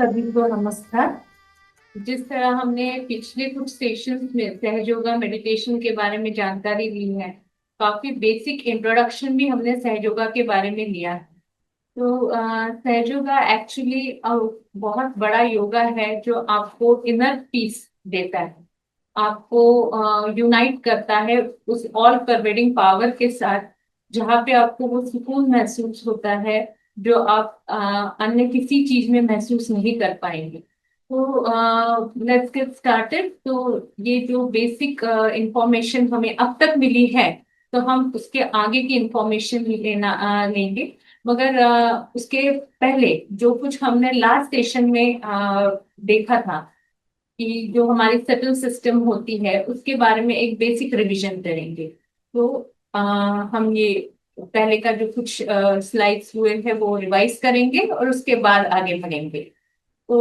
सभी को नमस्कार। जिस तरह हमने पिछले कुछ सेशंस में सहयोगा मेडिटेशन के बारे में जानकारी ली है, काफी बेसिक इंट्रोडक्शन भी हमने सहयोगा के बारे में लिया है। तो सहयोगा एक्चुअली बहुत बड़ा योगा है जो आपको इनर पीस देता है, आपको यूनाइट करता है उस ऑल परवेडिंग पावर के साथ, जहाँ पे आपको वो सुकून महसूस होता है जो आप अन्य किसी चीज में महसूस नहीं कर पाएंगे। तो लेट्स गेट स्टार्टेड। तो ये जो बेसिक इंफॉर्मेशन हमें अब तक मिली है, तो हम उसके आगे की इंफॉर्मेशन लेंगे। मगर उसके पहले जो कुछ हमने लास्ट सेशन में देखा था कि जो हमारी सेटल सिस्टम होती है उसके बारे में एक बेसिक रिवीजन करेंगे। तो आ, हम ये पहले का जो कुछ स्लाइड्स हुए हैं वो रिवाइज करेंगे और उसके बाद आगे बढ़ेंगे। तो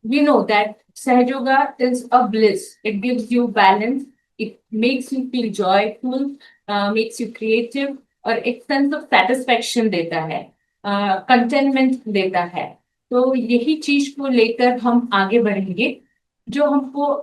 we know that sahyoga is a bliss, it gives you balance, it makes you feel joyful, makes you creative और एक सेंस ऑफ सेटिस्फेक्शन देता है, कंटेनमेंट देता है। तो यही चीज को लेकर हम आगे बढ़ेंगे। जो हमको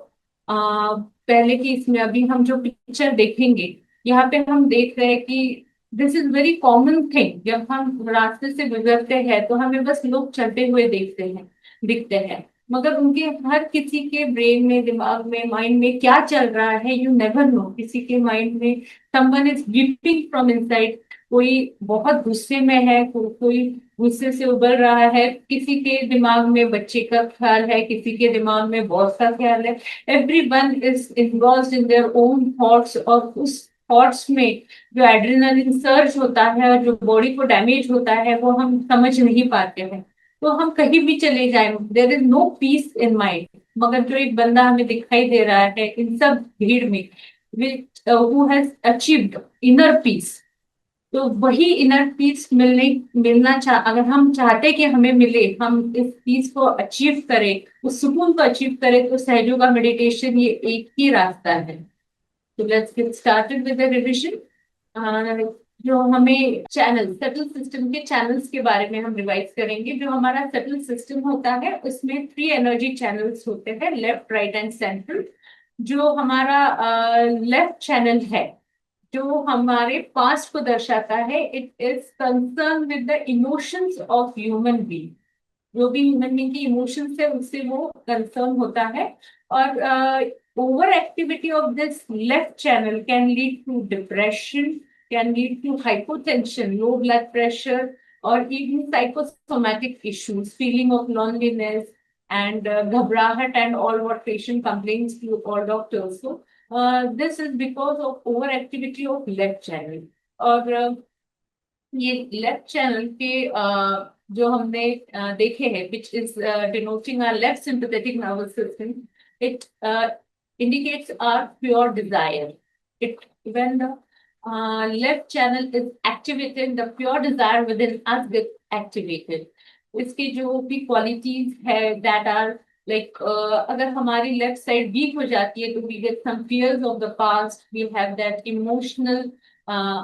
पहले की इसमें अभी हम जो पिक्चर देखेंगे, यहाँ पे हम देख रहे हैं कि this is very common thing. जब हम रास्ते से गुजरते हैं तो हमें बस लोग चलते हुए दिखते हैं, मगर उनके हर किसी के ब्रेन में, दिमाग में, माइंड में क्या चल रहा है यू नेवर नो। किसी के माइंड में someone is weeping from inside, कोई बहुत गुस्से में है, कोई गुस्से से उबल रहा है, किसी के दिमाग में बच्चे का ख्याल है, किसी के दिमाग में बॉस का ख्याल है। Everyone is involve in their own thoughts, और उस थॉट्स में जो एड्रेनलिन सर्ज होता है और जो बॉडी को डैमेज होता है वो हम समझ नहीं पाते हैं। तो हम कहीं भी चले जाएं, there is no peace in mind. मगर जो एक बंदा हमें दिखाई दे रहा है इन सब भीड़ में, which who has achieved inner peace, तो वही इनर पीस अगर हम चाहते कि हमें मिले, हम इस पीस को अचीव करें, उस सुकून को अचीव करें, तो सहयोगा मेडिटेशन ये एक ही रास्ता है। तो let's get started with the revision. जो हमें चैनल सेटल सिस्टम के चैनल्स के बारे में हम रिवाइज करेंगे। जो हमारा सेटल सिस्टम होता है उसमें 3 एनर्जी चैनल्स होते हैं, लेफ्ट, राइट एंड सेंट्रल। जो हमारा लेफ्ट चैनल है, जो हमारे पास्ट को दर्शाता है, it is concern with the emotions of human being. जो भी ह्यूमन बीइंग की इमोशंस है उससे वो कंसर्न होता है। और over activity of this left channel can lead to depression, can lead to hypotension, low blood pressure, और even psychosomatic issues, feeling of loneliness and घबराहट and all what patient complains to all doctors. So this is because of overactivity of left channel. और ये left channel के जो हमने देखे हैं, which is denoting our left sympathetic nervous system, it indicates our pure desire. It when the left channel is activated, the pure desire within us gets activated. इसकी जो भी क्वालिटीज है दैट आर लाइक, अगर हमारी left side week हो जाती है तो we get some fears of the past, we have that emotional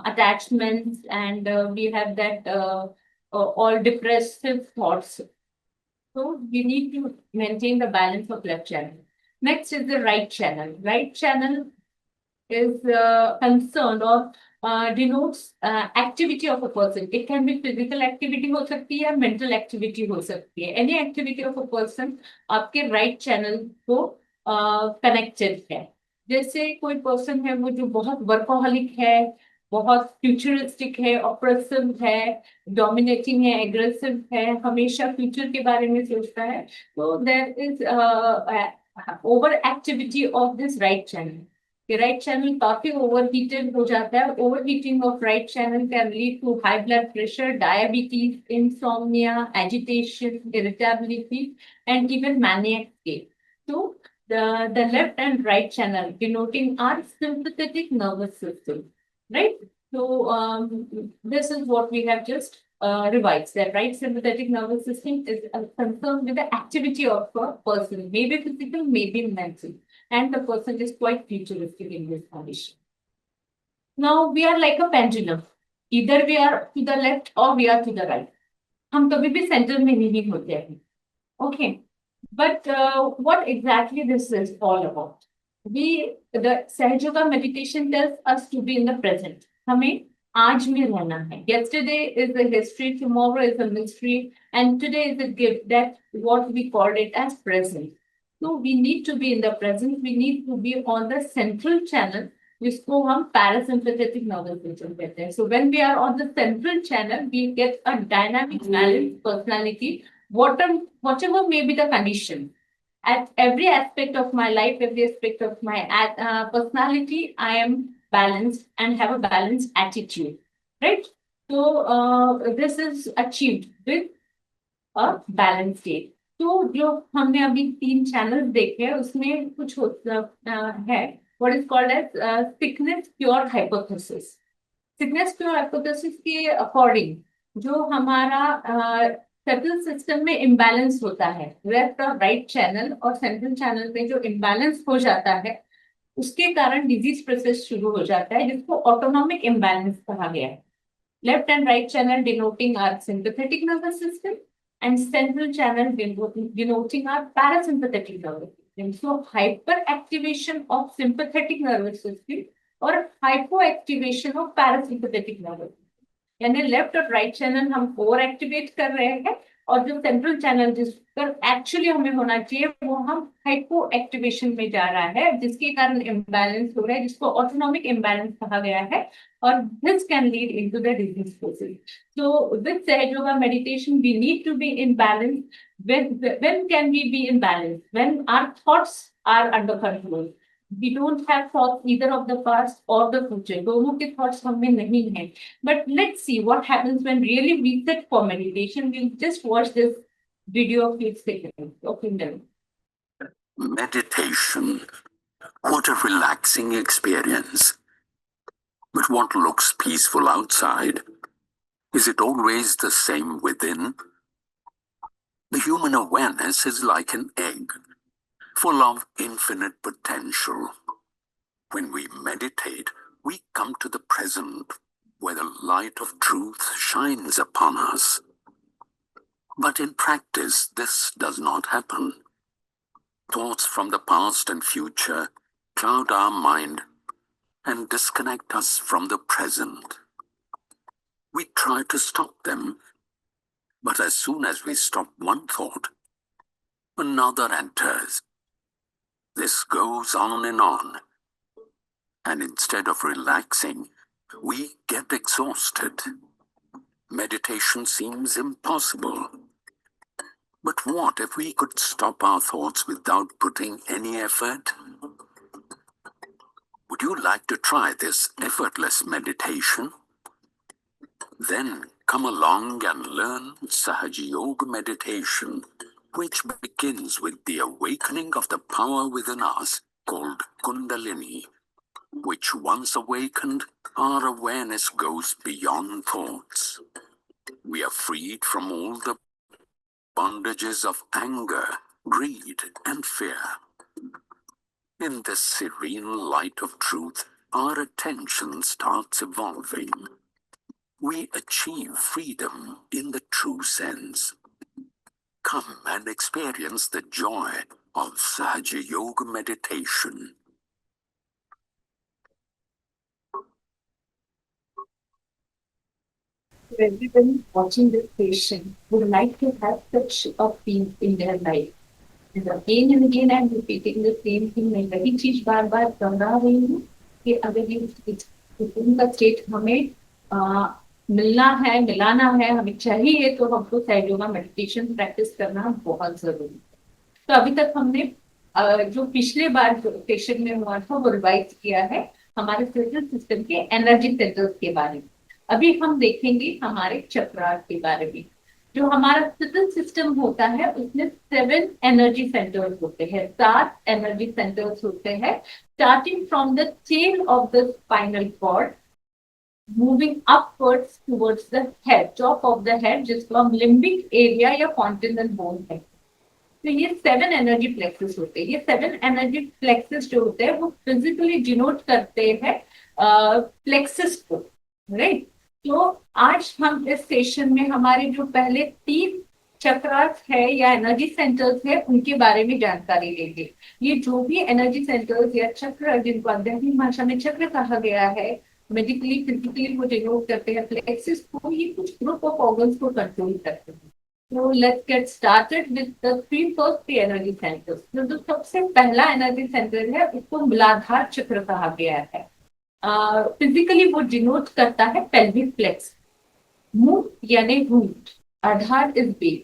attachments, and we have that all depressive thoughts. So we need to maintain the balance of left channel. Next is the right channel. Right channel is concerned or denotes activity of a person. It can be physical activity हो सकती है, mental activity हो सकती है। Any activity of a person आपके right channel को connected है। जैसे कोई पर्सन है वो जो बहुत वर्कोहलिक है, बहुत फ्यूचरिस्टिक है, ऑप्रेसिव है, डोमिनेटिंग है, एग्रेसिव है, हमेशा फ्यूचर के बारे में सोचता है, तो there is over activity of this right channel. कि राइट चैनल काफी ओवर हीटेड हो जाता है। Over heating of right channel can lead to high blood pressure, diabetes, insomnia, agitation, irritability and even maniac state. तो the left and right channel denoting our sympathetic nervous system, right? So this is what we have just revised, that right sympathetic nervous system is concerned with the activity of a person, maybe physical, maybe mental, and the person is quite futuristic in this condition. Now we are like a pendulum. Either we are to the left or we are to the right. हम कभी भी centre में नहीं होते हैं। Okay, but what exactly this is all about? The Sahaja meditation tells us to be in the present. हमें आज में रहना है. Yesterday is a history, tomorrow is a mystery, and today is a gift. That what we called it as present. So we need to be in the present. We need to be on the central channel, जिसको हम parasympathetic nervous system कहते हैं. So when we are on the central channel, we get a dynamic, balanced personality whatever may be the condition. At every aspect of my life, every aspect of my personality, I am balanced and have a balanced attitude, right? So this is achieved with a balanced state. तो जो हमने अभी 3 channels देखे हैं उसमें कुछ है what is called as thickness pure hypothesis. Thickness pure hypothesis के अकॉर्डिंग जो हमारा सेंट्रल सिस्टम में इम्बैलेंस होता है, लेफ्ट और राइट चैनल और सेंट्रल चैनल में जो इम्बैलेंस हो जाता है उसके कारण डिजीज प्रोसेस शुरू हो जाता है, जिसको ऑटोनॉमिक इम्बैलेंस कहा गया है. Left and right channel denoting our sympathetic nervous system and central channel denoting our parasympathetic nervous system. So hyperactivation of sympathetic nervous system or hypoactivation of parasympathetic nervous system. यानी left और right channel हम over activate कर रहे हैं और जो central channel जिस पर एक्चुअली हमें होना चाहिए वो हम हाइपो एक्टिवेशन में जा रहा है, जिसके कारण इम्बैलेंस हो रहा है, जिसको ऑटोनॉमिक इम्बैलेंस कहा गया है और this can lead into the disease process. So with Sahaj Yoga meditation, we need to be in balance. When can we be in balance? When our thoughts are under control. We don't have thoughts either of the past or the future. दोनों के thoughts हमें नहीं हैं. But let's see what happens when really we sit for meditation. We'll just watch this video of 8 seconds. Okay, then. Meditation. What a relaxing experience. But what looks peaceful outside, is it always the same within? The human awareness is like an egg, full of infinite potential. When we meditate, we come to the present, where the light of truth shines upon us. But in practice, this does not happen. Thoughts from the past and future cloud our mind and disconnect us from the present. We try to stop them, but as soon as we stop one thought, another enters. This goes on, and instead of relaxing, we get exhausted. Meditation seems impossible. But what if we could stop our thoughts without putting any effort? Would you like to try this effortless meditation? Then come along and learn Sahaja Yoga meditation, which begins with the awakening of the power within us called Kundalini, which once awakened, our awareness goes beyond thoughts. We are freed from all the bondages of anger, greed, and fear. In this serene light of truth, our attention starts evolving. We achieve freedom in the true sense. Come and experience the joy of Sahaja Yoga meditation. Everyone watching this session would like to have such a peace in their life. And again I'm repeating the same thing. मैं वही चीज बार बार दोहरा रही हूँ कि अगर ये सुकून का स्टेट हमें मिलना है, मिलाना है, हमें चाहिए तो हमको सहज योगा मेडिटेशन प्रैक्टिस करना बहुत जरूरी है. तो अभी तक हमने जो पिछले बार जो सेशन में हुआ था वो रिवाइज किया है हमारे सेंट्रल सिस्टम के एनर्जी सेंटर्स के बारे में. अभी हम देखेंगे हमारे चक्रास के बारे में. जो हमारा सेंट्रल सिस्टम होता है उसमें 7 एनर्जी सेंटर्स होते हैं, 7 एनर्जी सेंटर्स होते हैं, starting from the tail of the spinal cord, moving upwards towards the head, top of the head, जिसको हम लिम्बिक एरिया या कॉन्टिनेंट बोन है. तो ये 7 एनर्जी प्लेक्सेस होते हैं. ये 7 एनर्जी प्लेक्सेस जो होते हैं वो फिजिकली डिनोट करते हैं प्लेक्सेस को, राइट. तो आज हम इस सेशन में हमारे जो पहले 3 चक्रास है या एनर्जी सेंटर्स है उनके बारे में जानकारी लेंगे। ये जो भी एनर्जी सेंटर्स या चक्र जिनको आध्यात्मिक भाषा में चक्र कहा गया है, मेडिकली फिजिकली वो डिनोट करते हैं प्लेक्सिस को, ये कुछ ग्रुप ऑफ ऑर्गन्स को कंट्रोल करते हैं। तो let's get started with the three first energy centres. तो जो सबसे पहला एनर्जी सेंटर है उसको मूलाधार चक्र कहा गया है। फिजिकली वो डिनोट करता है पेल्विक फ्लेक्स, मूल यानी रूट, आधार इज बेस।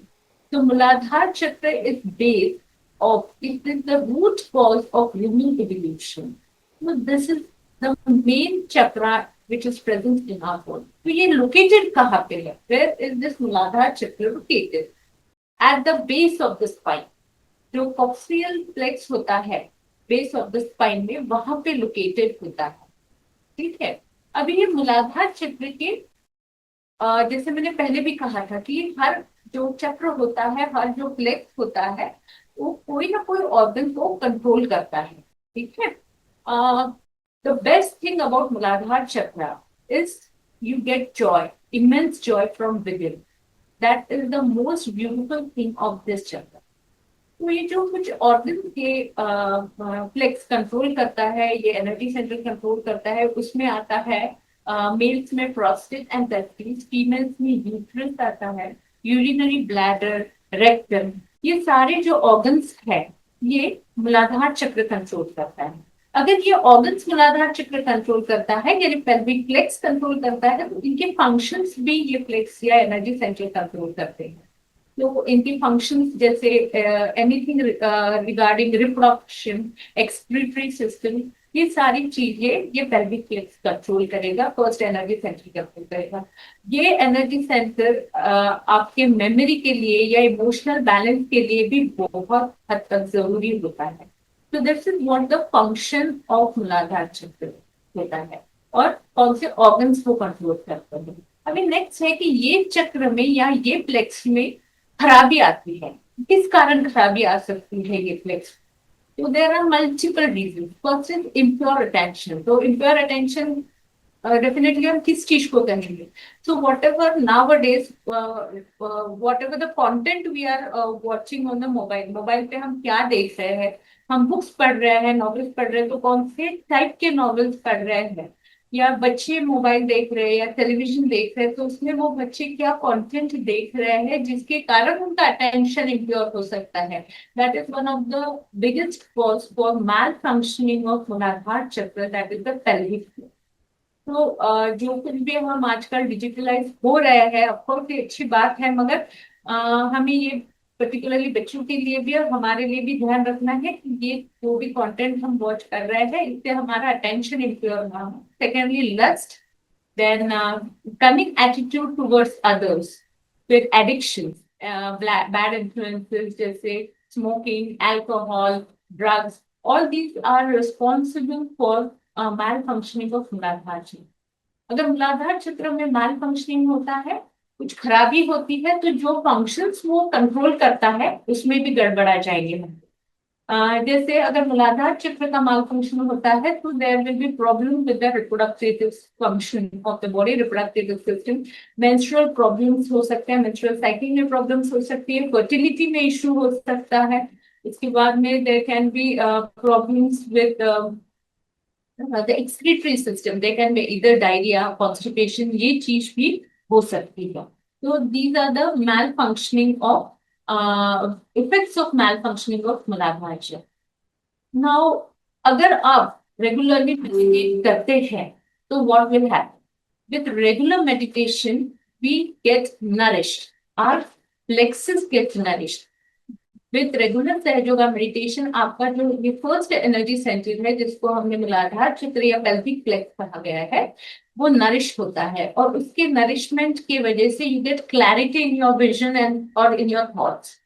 तो मूलाधार चक्र is base of it is the root cause of human evolution. So this is the main chakra which is present in our body. तो ये located कहाँ पे है? Where is this Muladhara chakra located? At the base of the spine. जो coccygeal flex होता है base of the spine में, वहां पे located होता है। ठीक है, अभी ये मूलाधार चक्र के जैसे मैंने पहले भी कहा था कि हर जो चक्र होता है, हर जो फ्लेक्स होता है, वो कोई ना कोई ऑर्गन को कंट्रोल करता है। ठीक है, द बेस्ट थिंग अबाउट मूलाधार चक्र is you get Joy, immense Joy from within. That is the most beautiful thing of this चक्र। तो ये जो कुछ ऑर्गन के फ्लेक्स कंट्रोल करता है, ये एनर्जी सेंटर कंट्रोल करता है, उसमें आता है मेल्स में प्रोस्टेट एंड टेस्टिस, फीमेल्स में यूट्रस आता है, यूरिनरी ब्लैडर, रेक्टम, ये सारे जो ऑर्गन्स है ये मूलाधार चक्र कंट्रोल करता है। अगर ये ऑर्गन्स मूलाधार चक्र कंट्रोल करता है यानी पेल्विक फ्लेक्स कंट्रोल करता है, तो इनके फंक्शंस भी ये फ्लेक्स या एनर्जी सेंटर कंट्रोल करते हैं। तो इनकी फंक्शंस जैसे anything regarding reproduction, excretory system, ये सारी चीजें ये पेल्विक फ्लेक्स कंट्रोल करेगा, फर्स्ट एनर्जी सेंटर कंट्रोल करेगा। ये एनर्जी सेंटर आपके मेमोरी के लिए या इमोशनल बैलेंस के लिए भी बहुत हद तक जरूरी होता है। तो this is what the function of Muladhara चक्र होता है और कौन से ऑर्गन्स को कंट्रोल करते हैं। अभी नेक्स्ट है कि ये चक्र में या ये फ्लेक्स में खराबी आती है। किस कारण खराबी आ सकती है ये flex? So there are multiple reasons. First is impure attention. So impure attention definitely हम किस चीज को कहेंगे? So whatever nowadays, whatever the content we are watching on the mobile पे हम क्या देख रहे हैं? हम बुक्स पढ़ रहे हैं, नॉवेल्स पढ़ रहे हैं, तो कौन से टाइप के नॉवेल्स पढ़ रहे हैं? या बच्चे मोबाइल देख रहे हैं या टेलीविजन देख रहे हैं, तो उसमें वो बच्चे क्या कंटेंट देख रहे हैं जिसके कारण उनका अटेंशन इम्प्योर हो सकता है। That is one of the biggest cause for malfunctioning of Muladhara chakra, that is the pelvic floor. तो जो कुछ भी हम आजकल डिजिटलाइज हो रहे हैं, ऑफकोर्स ये अच्छी बात है, मगर हमें ये पर्टिकुलरली बच्चों के लिए भी और हमारे लिए भी ध्यान रखना है कि ये जो भी कंटेंट हम वॉच कर रहे हैं इससे हमारा अटेंशन इम्प्योर ना हो। Secondly lust, then coming attitude towards others, फिर एडिक्शन, बैड इन्फ्लुएंसेस जैसे smoking, alcohol, drugs, all these are responsible for malfunctioning of Muladhara chakra. अगर मूलाधार चक्र में मैल फंक्शनिंग होता है, कुछ खराबी होती है, तो जो फंक्शंस वो कंट्रोल करता है उसमें भी गड़बड़ा जाएंगे हम। जैसे अगर मूलाधार चक्र का माल फंक्शन होता है तो there will be problem with the reproductive function of the body, reproductive system, menstrual problems हो सकते हैं, मेंस्ट्रुअल साइकिल में प्रॉब्लम्स हो सकती है, फर्टिलिटी में इशू हो सकता है। इसके बाद में there can be problems with the excretory system, they can be either diarrhea, constipation, ये चीज भी हो सकती है। तो these are the malfunctioning of effects of malfunctioning of मूलाधार चक्र। Now अगर आप रेगुलरली मेडिटेट करते हैं तो what will happen? With regular meditation we get nourished, our plexus gets nourished. With regular सहयोगा मेडिटेशन आपका जो ये फर्स्ट एनर्जी सेंटर है जिसको हमने मूलाधार चक्र या पेल्विक फ्लेक्स कहा गया है, वो नरिश होता है और उसके नरिशमेंट की वजह से you get clarity in your vision and और in your thoughts,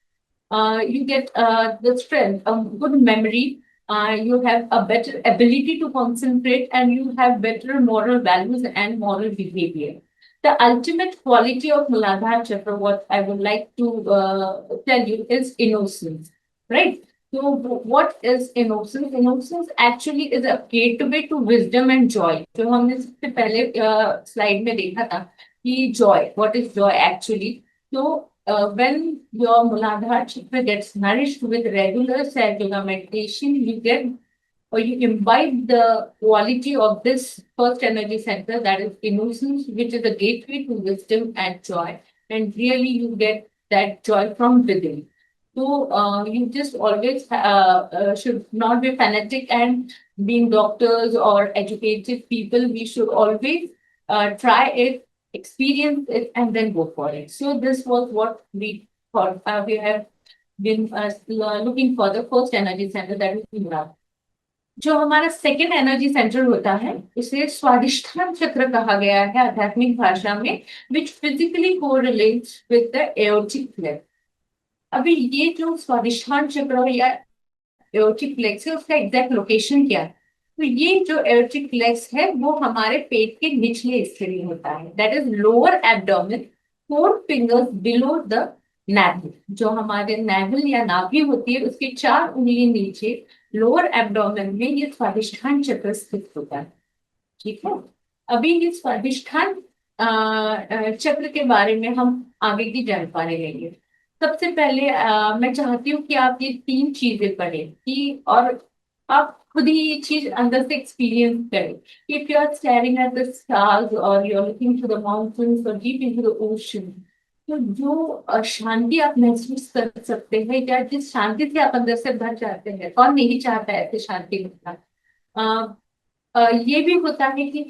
you get the strength, good memory, you have a better ability to concentrate and you have better moral values and moral behavior. The ultimate quality of Muladhara Chakra, what I would like to tell you, is innocence, right? So, what is innocence? Innocence actually is a gateway to wisdom and joy. जो हमने सबसे पहले slide में देखा था कि joy, what is joy actually? तो when your Muladhara chakra gets nourished with regular Sahaja Yoga meditation, you get or you imbibe the quality of this first energy center, that is innocence, which is a gateway to wisdom and joy. And really, you get that joy from within. So you just always should not be fanatic and being doctors or educated people. We should always try it, experience it, and then go for it. So this was what we thought. We have been looking for the first energy center, that is Murad. जो हमारा second energy centre होता है उसे स्वादिष्ठान चक्र कहा गया है आध्यात्मिक भाषा में, which physically correlates with the aortic plexus. अभी ये जो स्वादिष्ठान चक्र या एओर्टिक प्लेक्स है उसका एग्जैक्ट लोकेशन क्या है? तो ये जो एओर्टिक प्लेक्स है वो हमारे पेट के निचले हिस्से में होता है, that is lower abdomen, 4 fingers below the navel। जो हमारे navel या नाभि होती है उसकी 4 उंगली नीचे लोअर एब्डोमेन में ये स्वादिष्ठान चक्र स्थित होता है। ठीक है, अभी ये स्वादिष्ठान चक्र के बारे में हम आगे की जानकारी लेंगे। सबसे पहले मैं चाहती हूँ कि आप ये 3 चीजें पढ़ें कि और आप खुद ही ये चीज अंदर से एक्सपीरियंस करें। If you are staring at the stars और you are looking to the mountains और डीप इनटू द ओशन, तो जो शांति आप महसूस कर सकते हैं या जिस शांति से आप अंदर से भर जाते हैं, कौन नहीं चाहता है ऐसे शांति मिलना। ये भी होता है कि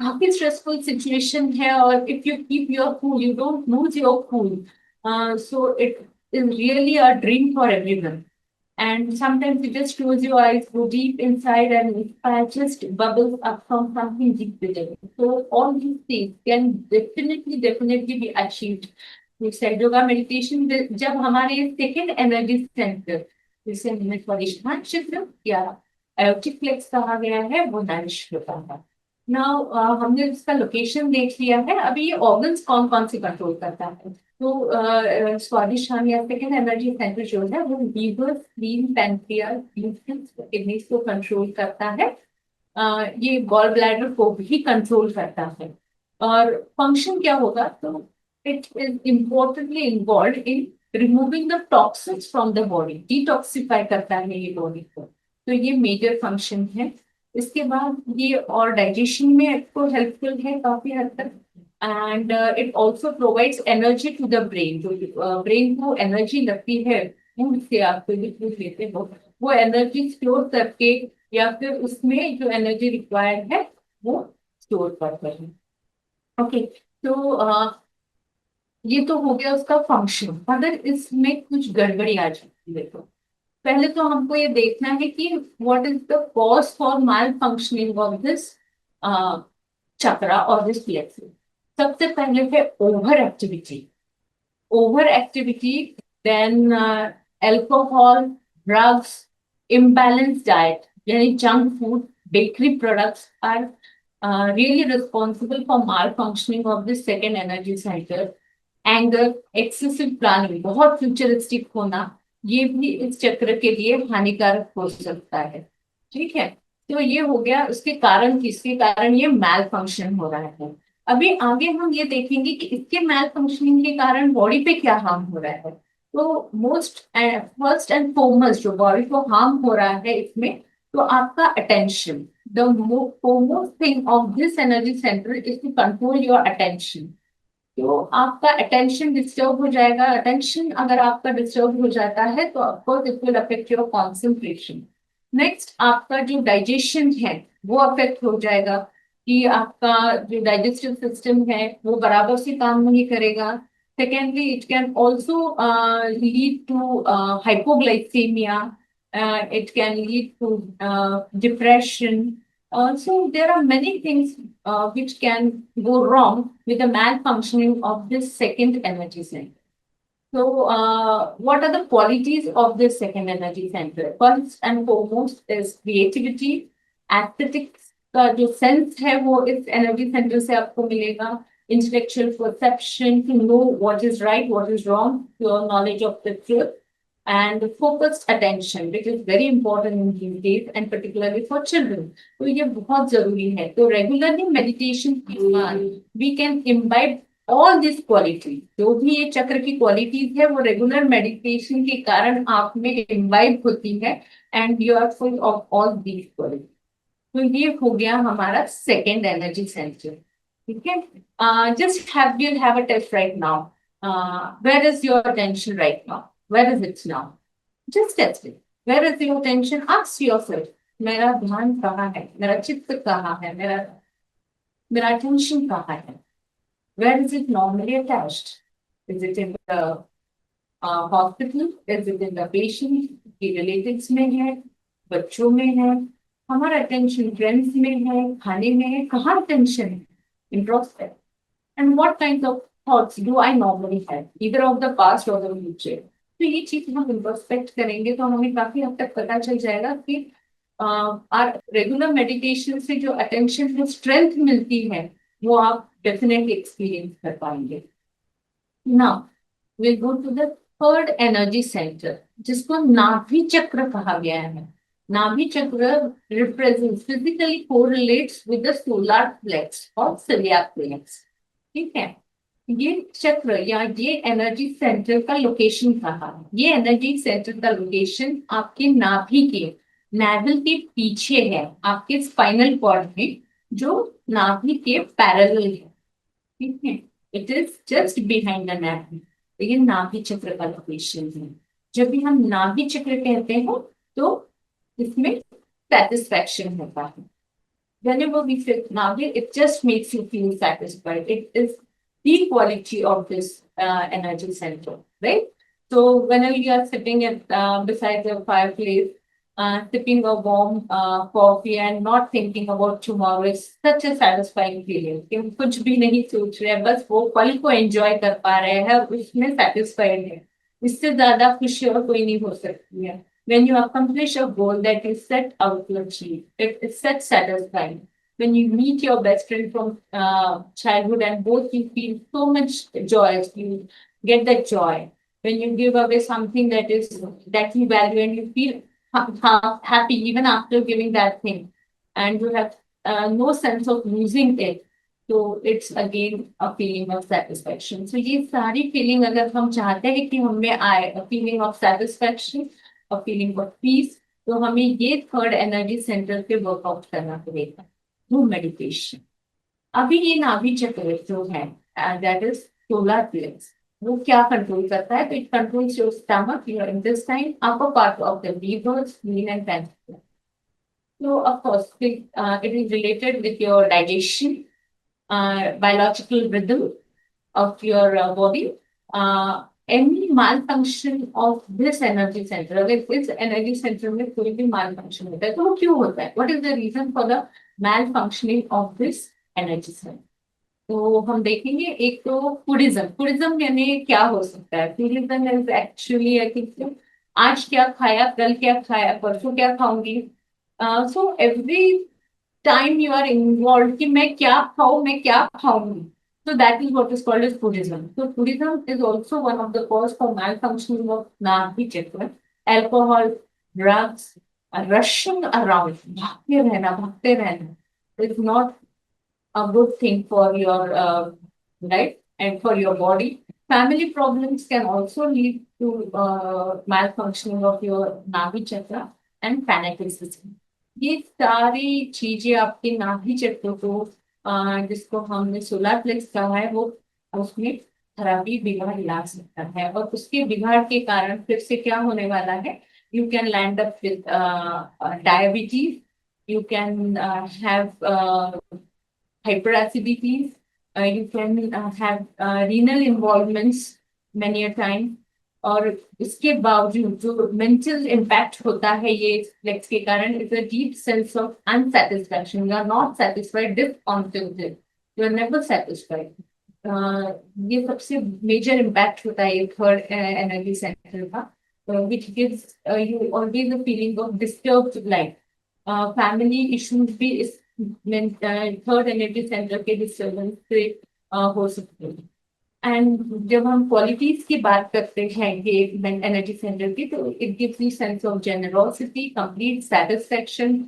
काफी स्ट्रेसफुल सिचुएशन है और if you keep your cool, you don't lose your cool, so it is really a dream for everyone. And sometimes you just close your eyes, go deep inside, and inspire just bubbles up from something deep within. So all these things can definitely be achieved with Sahaja Yoga meditation। जब हमारे second energy centre जिसे हमने स्वादिष्ठान चक्र या aortic plex कहा गया है वो नरिश होता है। नाउ हमने इसका लोकेशन देख लिया है। अभी ये ऑर्गन्स कौन कौन से कंट्रोल करता है? तो स्वादिष्ठान या सेकेंड एनर्जी सेंटर जो है वो लीवर, स्प्लीन, पैनक्रियास, किडनीज को कंट्रोल करता है। ये गॉल ब्लैडर को भी कंट्रोल करता है। और फंक्शन क्या होगा? तो it is importantly involve in removing the toxins from the body, detoxify करता है ये बॉडी को। तो ये मेजर फंक्शन है। इसके बाद ये और डाइजेशन में आपको हेल्पफुल है काफी हद तक। And it also provides energy to the brain. जो ब्रेन को एनर्जी लगती है फूड से, आप कोई भी फूड लेते हो वो एनर्जी स्टोर करके या फिर उसमें जो एनर्जी रिक्वायर्ड है वो स्टोर करते हैं। ओके, तो ये तो हो गया उसका फंक्शन। अगर इसमें कुछ गड़बड़ी आ जाती है तो पहले तो हमको ये देखना है कि what is the cause for malfunctioning of this chakra और दिस प्लेक्स। सबसे पहले है over activity. Over activity, then alcohol, drugs, imbalance diet यानी junk food, bakery products are really responsible for malfunctioning of the second energy center। Anger, excessive planning, बहुत futuristic होना, ये भी इस चक्र के लिए हानिकारक हो सकता है। ठीक है, तो ये हो गया उसके कारण, किसके कारण ये मैल फंक्शन हो रहा है। अभी आगे हम ये देखेंगे कि इसके मैल फंक्शनिंग के कारण बॉडी पे क्या हार्म हो रहा है। तो फर्स्ट एंड फॉरमोस्ट जो बॉडी को हार्म हो रहा है इसमें, तो आपका attention. The most thing of this energy centre is to control your attention. तो आपका अटेंशन डिस्टर्ब हो जाएगा। अटेंशन अगर आपका डिस्टर्ब हो जाता है तो of course it will affect your concentration. Next, आपका जो डाइजेशन है वो अफेक्ट हो जाएगा कि आपका जो डाइजेस्टिव सिस्टम है वो बराबर से काम नहीं करेगा। Secondly, it can also lead to hypoglycaemia, it can lead to depression. So there are many things which can go wrong with the malfunctioning of this second energy center. So what are the qualities of this second energy center? First and foremost is creativity, aesthetics का जो sense है वो इस energy center से आपको मिलेगा। Intellectual perception, to know what is right, what is wrong, your knowledge of the truth, and focused attention, which is very important in these days and particularly for children। तो ये बहुत जरूरी है। तो regularly meditation के बाद we can imbibe all this quality, जो भी ये चक्र की क्वालिटीज है वो रेगुलर मेडिटेशन के कारण आप में इम्बाइब होती है, and you are full of all these quality. तो ये हो गया हमारा सेकेंड एनर्जी सेंटर। ठीक है, just have a test right now, where is your attention right now, where is it now, just test it, where is your attention, ask yourself, मेरा ध्यान कहाँ है, मेरा चित्त कहाँ है, मेरा मेरा अटेंशन कहाँ है, where is it normally attached? Is it in the hospital? Is it in the patient? के relatives में है, बच्चों में है, हमारा attention friends में है, खाने में है, कहाँ attention है? Introspect. And what kinds of thoughts do I normally have, either of the past or the future? तो ये चीज हम इंट्रोस्पेक्ट करेंगे तो हमें काफी हद तक पता चल जाएगा कि रेगुलर मेडिटेशन से जो अटेंशन को स्ट्रेंथ मिलती है वो आप डेफिनेटली एक्सपीरियंस कर पाएंगे। Now we go to the third energy centre, जिसको नाभि चक्र कहा गया है। Nabhi chakra represents physically correlates with the solar plexus और सिलियाक प्लेक्स। ठीक है, ये चक्र या ये एनर्जी सेंटर का लोकेशन कहाँ है? ये एनर्जी सेंटर का लोकेशन आपके नाभि के नेवल के पीछे है, आपके स्पाइनल कॉर्ड में, जो नाभि के पैरेलल है। ठीक है, it is just behind the नाभि। तो ये नाभि चक्र का लोकेशन है। जब भी हम नाभि चक्र कहते हैं तो इसमें सेटिस्फैक्शन होता है। Whenever we feel Navi, it just makes you feel satisfied. It is the quality of this energy center, right? So whenever you are sitting at beside the fireplace, sipping a warm coffee and not thinking about tomorrow, is such a satisfying feeling. कि हम कुछ भी नहीं सोच रहे हैं, बस वो पल को enjoy कर पा रहे हैं, उसमें satisfied है। इससे ज्यादा खुशी और कोई नहीं हो सकती है। When you accomplish a goal that is set out to achieve, it is such satisfying. When you meet your best friend from childhood and both you feel so much joy, you get that joy. When you give away something that you value and you feel happy even after giving that thing, and you have no sense of losing it, so it's again a feeling of satisfaction. So ये सारी feeling अगर हम चाहते हैं कि हमें आए, a feeling of satisfaction, a feeling of peace, तो हमें ये थर्ड एनर्जी सेंटर पे वर्कआउट करना पड़ेगा थ्रू मेडिटेशन। अभी ये नाभि चक्र जो है, दैट इज सोलर प्लेक्स, वो क्या कंट्रोल करता है? तो it controls your stomach, your intestine, upper part of the liver, spleen and pancreas. So of course, it is related with your digestion, biological rhythm of your body. Any malfunction of this energy center, अगर इस energy center में कोई भी malfunction होता है तो वो क्यों होता है? What is the reason for the malfunctioning of this energy center? तो हम देखेंगे, एक तो फूडिज्म यानी क्या हो सकता है? Foodism is actually I think आज क्या खाया, कल क्या खाया, परसों क्या खाऊंगी। So every time you are involve कि मैं क्या खाऊं, मैं क्या खाऊंगी। So that is what is called as Buddhism. So Buddhism is also one of the cause for malfunctioning of Nadi chakra. Alcohol, drugs, rushing around, bhagte rehna is not a good thing for your life and for your body. Family problems can also lead to malfunctioning of your Nadi chakra and fanaticism. ये सारी चीजें आपके नाभि चक्र को जिसको हमने solar plex कहा है, वो उसमें खराबी बिगाड़ ला सकता है। और उसके बिगाड़ के कारण फिर से क्या होने वाला है? You can land up with diabetes, you can have hyperacidities, you can have renal involvements many a time। और इसके बावजूद जो मेंटल इम्पैक्ट होता है ये फ्लेक्स के कारण, is a deep sense of unsatisfaction. You are not satisfied, discontented, you are never satisfied. ये सबसे मेजर इम्पैक्ट होता है ये थर्ड एनर्जी सेंटर का, which gives you always a feeling of disturbed life। Family issues भी इस third energy centre के disturbance से हो सकते हैं। एंड जब हम क्वालिटीज की बात करते हैं ये एनर्जी सेंटर की, तो it gives you sense of generosity, complete satisfaction,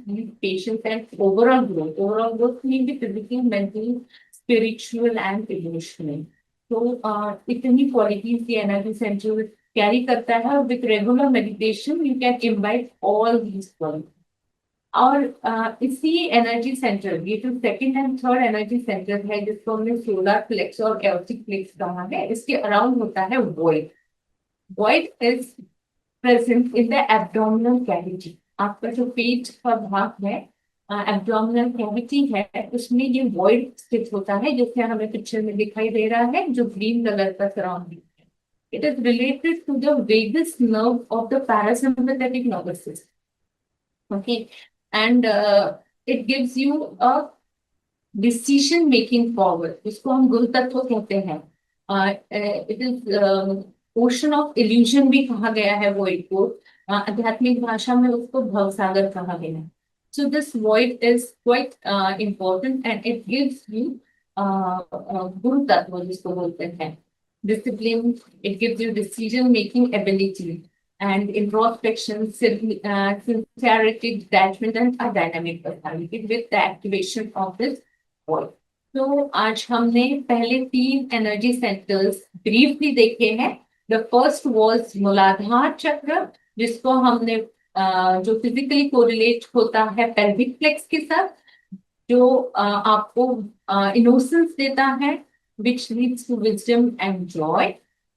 patience and overall growth. Overall growth mean भी physically, mentally, spiritual and emotional. तो इतनी क्वालिटीज की एनर्जी सेंटर कैरी करता है, और with regular meditation you can imbibe all these qualities. और इसी energy centre, ये जो second and third energy centre है जिसको हमने सोलर प्लेक्स और एओर्टिक प्लेक्स कहा है, इसके अराउंड होता है void. Void is present in the abdominal cavity. आपका जो पेट का भाग है, एब्डोमिनल कैविटी है, उसमें ये वॉइड स्थित होता है, जैसे हमें पिक्चर में दिखाई दे रहा है, जो ग्रीन कलर का सराउंडिंग है। It is related to the vagus nerve of the parasympathetic nervous system. Okay, and it gives you a decision making power, जिसको हम गुण तत्व कहते हैं। It is ocean of illusion भी कहा गया है void को। आध्यात्मिक भाषा में उसको भवसागर कहा गया है। So this void is quite important, and it gives you गुण तत्व जिसको बोलते हैं, discipline. It gives you decision making ability and introspection, sincerity, detachment, and a dynamic personality with the activation of this void. तो आज हमने पहले 3 energy centres briefly देखे हैं। द फर्स्ट वाज मूलाधार चक्र, जिसको हमने जो फिजिकली कोरिलेट होता है पेल्विक फ्लेक्स के साथ, जो आपको इनोसेंस देता है, which leads to wisdom and joy.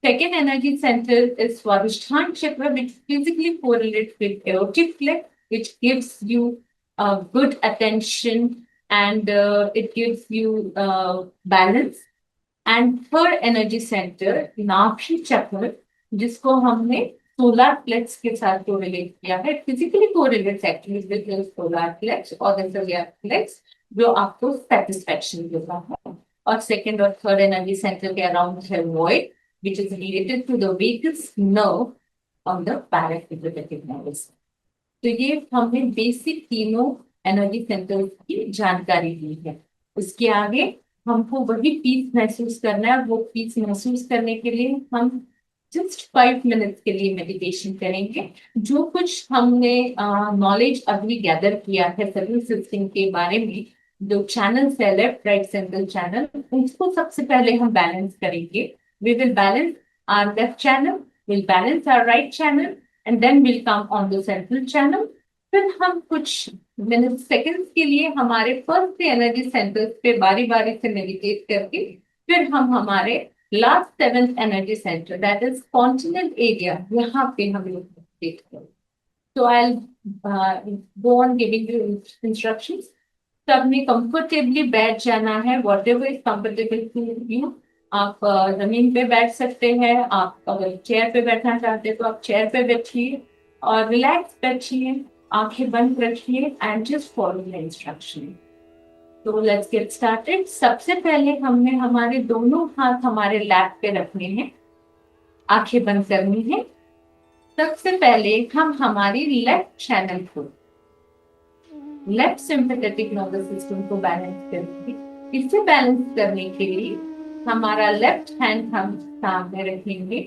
Second energy center is Swadhisthana chakra, which physically correlates with aortic flex, which gives you good attention, and it gives you balance. And third energy center, Nakshi chakra, जिसको हमने solar plex के साथ correlate किया है, physically correlates actually with solar plexus और the solar plexus, जो आपको satisfaction देता है। और सेकंड और थर्ड एनर्जी सेंटर के अराउंड है void, which is related to the vagus nerve of the parasympathetic nervous system. तो ये हमने बेसिक तीनों एनर्जी सेंटर्स की जानकारी दी है। उसके आगे हमको वही पीस महसूस करना है। वो पीस महसूस करने के लिए हम जस्ट 5 मिनट्स के लिए मेडिटेशन करेंगे। जो कुछ हमने नॉलेज अभी गैदर किया है सर्विस सिस्टम के बारे में, जो चैनल्स है लेफ्ट राइट सेंट्रल चैनल, उसको सबसे पहले हम बैलेंस करेंगे। We will balance our left channel, we'll balance our right channel, and then we'll come on the central channel. फिर हम कुछ मिनट सेकंड्स के लिए हमारे फर्स्ट एनर्जी सेंटर्स पे बारी बारी से मेडिटेट करके फिर हम हमारे last 7th energy centre, that is continent area, यहाँ पे हम लोग मेडिटेट करें। So I'll go on giving you instructions. सबने कंफर्टेबली बैठ जाना है, whatever is comfortable to you. आप जमीन पे बैठ सकते हैं, आप अगर चेयर पे बैठना चाहते हैं तो आप चेयर पे बैठिए और रिलैक्स बैठिए, आंखें बंद रखिए and just follow the instruction. तो लेट्स गेट स्टार्टेड। सबसे पहले हमने हमारे दोनों हाथ हमारे लैप पे रखने हैं, आंखें बंद करनी है। सबसे पहले हम हमारी लेफ्ट चैनल को, लेफ्ट सिंपैथेटिक नर्वस सिस्टम को बैलेंस करेंगे। इसे बैलेंस करने के लिए हमारा लेफ्ट हैंड हम सामने रखेंगे,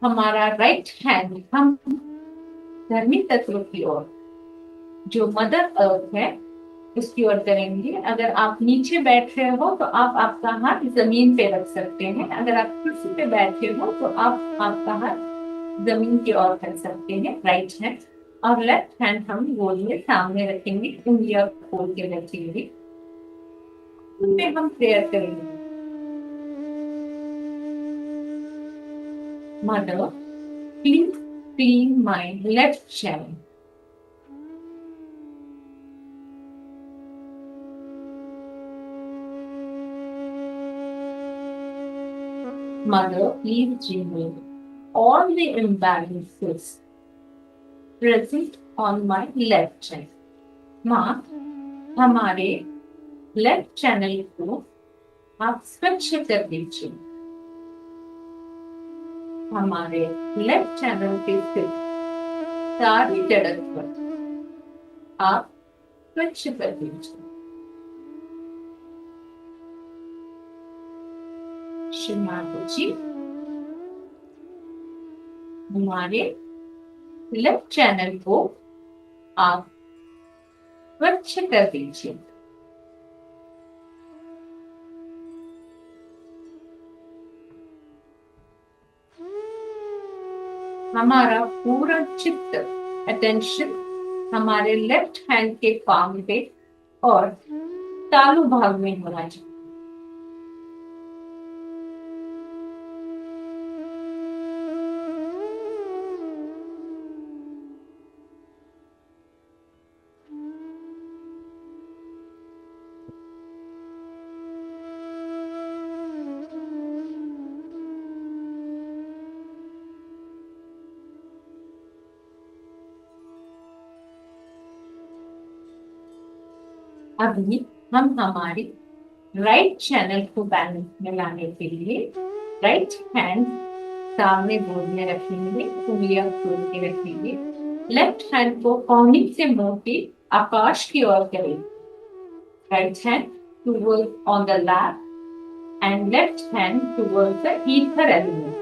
हमारा राइट हैंड हम धर्मी तत्व की ओर, जो मदर अर्थ है, उसकी ओर करेंगे। अगर आप नीचे बैठ रहे हो तो आप आपका हाथ जमीन पे रख सकते हैं। अगर आप कुर्सी पे बैठे हो तो आप आपका हाथ जमीन की ओर कर सकते हैं, राइट हैंड। और लेफ्ट हैंड हम गोल में सामने रखेंगे, उंगलियां खोल के रखेंगे। उनपे हम प्रेयर करेंगे। Mother, please clean my left channel. Mother, please remove all the imbalances present on my left channel. माँ, हमारे लेफ्ट चैनल को आप स्वच्छ कर दीजिए। हमारे लेफ्ट चैनल के स्थित सारी जड़त पर आप स्वच्छ कर दीजिए। श्री माता जी, हमारे लेफ्ट चैनल को आप स्वच्छ कर दीजिए। हमारा पूरा चित्त, अटेंशन हमारे लेफ्ट हैंड के पाम पे और तालु भाग में होना चाहिए। अभी हम हमारी राइट चैनल को बैलेंस में लाने के लिए राइट हैंड सामने बोर्ड में रखेंगे, उंगलियां खोल के रखेंगे। लेफ्ट हैंड को कोहनी से मोड़ के आकाश की ओर करेंगे। Right hand towards on the lap and left hand towards the ether element.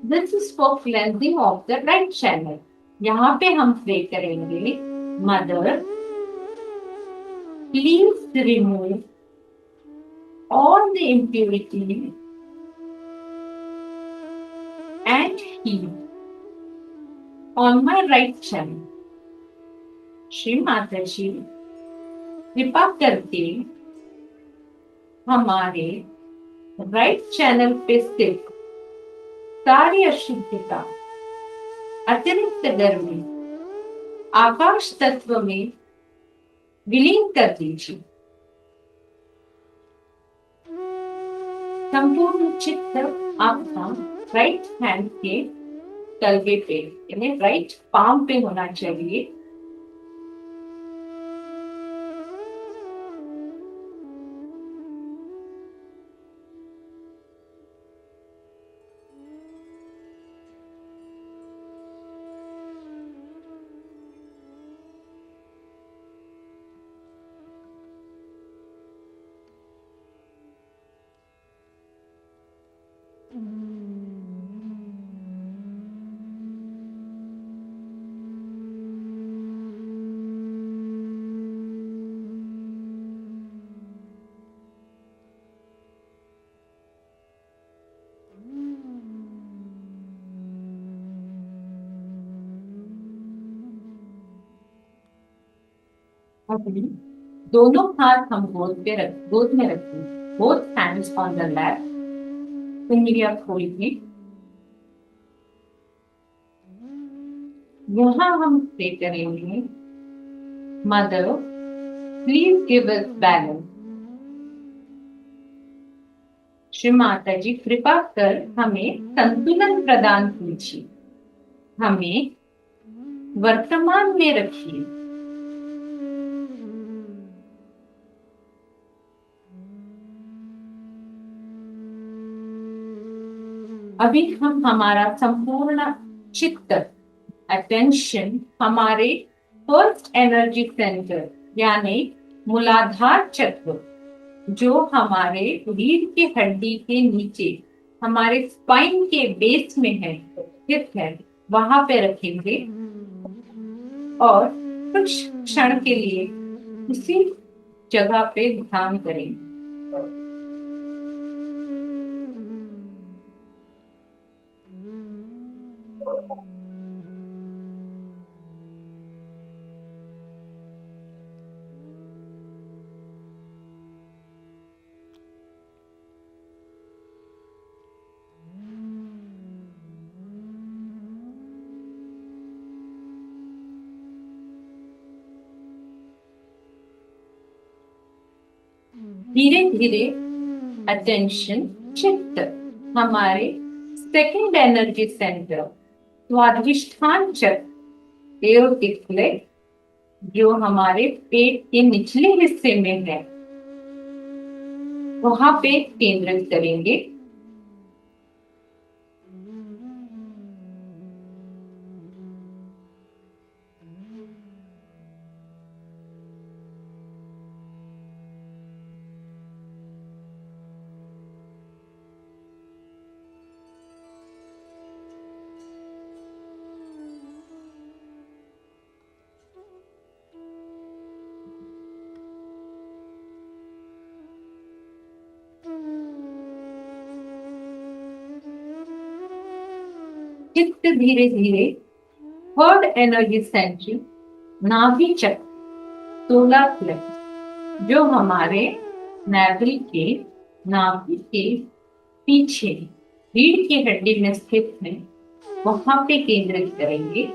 This is for cleansing of the right channel. यहाँ पे हम प्रे करेंगे, mother please remove all the impurities and heal on my right channel. Shri Mata जी कृपा करके हमारे right channel पे स्थित सारी अशुद्धता, अतिरिक्त गर्मी आकाश तत्व में विलीन कर दीजिए। संपूर्ण चित्त आपका राइट हैंड के तलवे पे यानी राइट पाम पे होना चाहिए। अपनी दोनों हाथ हम गोद में रखें, both hands on the lap, उंगलियां खोल के। यहाँ हम प्रे करेंगे, mother please give us balance. Shri Mata जी कृपा कर हमें संतुलन प्रदान कीजिए, हमें वर्तमान में रखिए। अभी हम हमारा संपूर्ण चित्त, अटेंशन हमारे फर्स्ट एनर्जी सेंटर यानी मूलाधार चक्र जो हमारे रीढ़ की हड्डी के नीचे हमारे स्पाइन के बेस में है, स्थित है, वहां पे रखेंगे और कुछ क्षण के लिए उसी जगह पे ध्यान करेंगे। धीरे धीरे अटेंशन, चित्त हमारे सेकंड एनर्जी सेंटर स्वादिष्ठान चक्र जो हमारे पेट के निचले हिस्से में है वहां पे केंद्रित करेंगे। चित्त धीरे धीरे थर्ड एनर्जी सेंटर नाभि चक्र सोलर प्लेक्स जो हमारे नाभि के पीछे रीढ़ की हड्डी में स्थित है वहां पे केंद्रित करेंगे।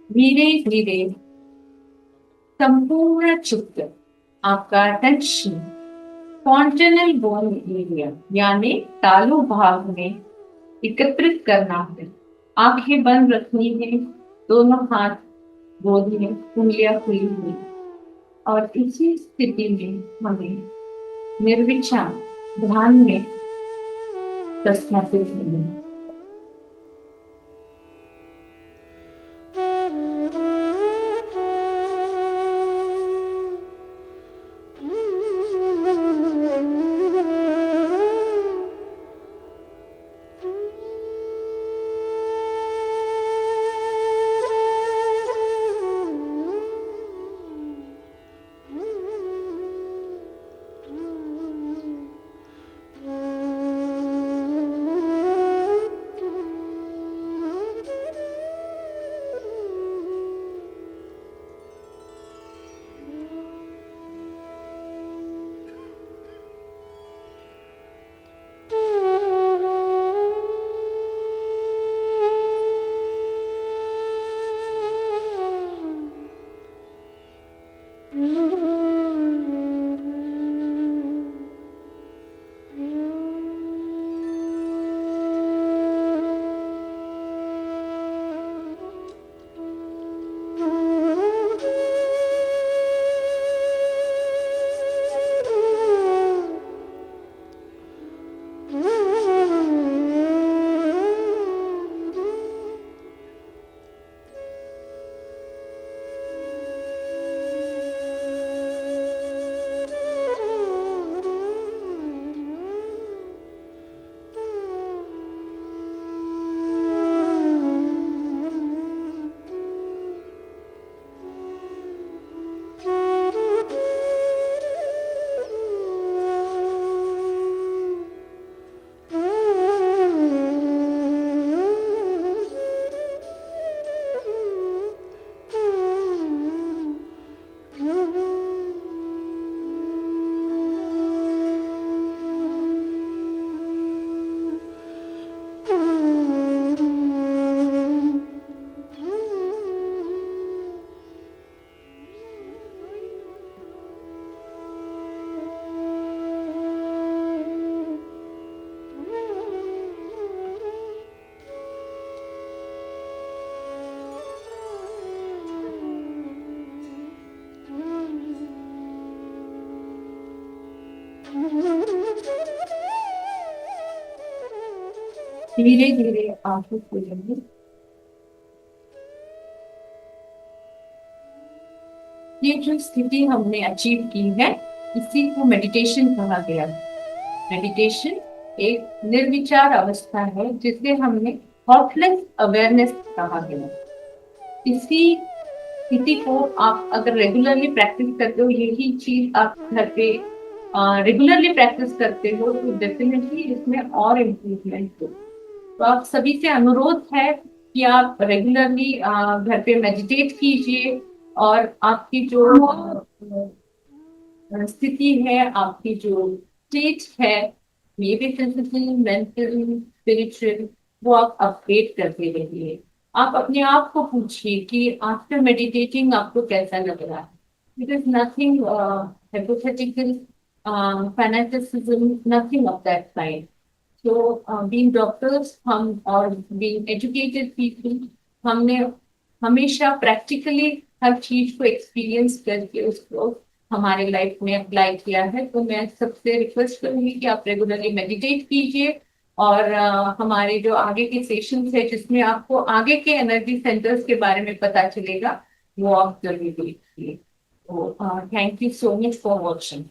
धीरे धीरे संपूर्ण चित्त आपका अटेंशन फॉन्टेनल बोन एरिया यानी तालु भाग में एकत्रित करना है। आंखें बंद रखनी है, दोनों हाथ गोद में, उंगलियां खुली हुई, और इसी स्थिति में हमें निर्विचार ध्यान में कसना है। धीरे धीरे आंखें खुलेंगी। ये जो स्थिति हमने अचीव की है इसी को मेडिटेशन कहा गया है। मेडिटेशन एक निर्विचार अवस्था है जिसे हमने थॉटलेस अवेयरनेस कहा गया। इसी स्थिति को आप अगर रेगुलरली प्रैक्टिस करते हो, यही चीज आप घर पे रेगुलरली प्रैक्टिस करते हो तो डेफिनेटली इसमें और इम्प्रूवमेंट हो। तो आप सभी से अनुरोध है कि आप रेगुलरली घर पे मेडिटेट कीजिए और आपकी जो स्थिति है, आपकी जो स्टेट है, may be physical, mental, spiritual, वो आप अपडेट करते रहिए। आप अपने आप को पूछिए कि आफ्टर मेडिटेटिंग आपको कैसा लग रहा है। It is nothing hypothetical, fanaticism, nothing of that kind. So, being doctors, हम और being educated people, हमने हमेशा प्रैक्टिकली हर चीज को एक्सपीरियंस करके उसको हमारे लाइफ में अप्लाई किया है। तो मैं सबसे रिक्वेस्ट करूंगी कि आप रेगुलरली मेडिटेट कीजिए, और हमारे जो आगे के सेशंस है जिसमें आपको आगे के एनर्जी सेंटर्स के बारे में पता चलेगा, वो आप जरूर देखिए। तो thank you so much for watching.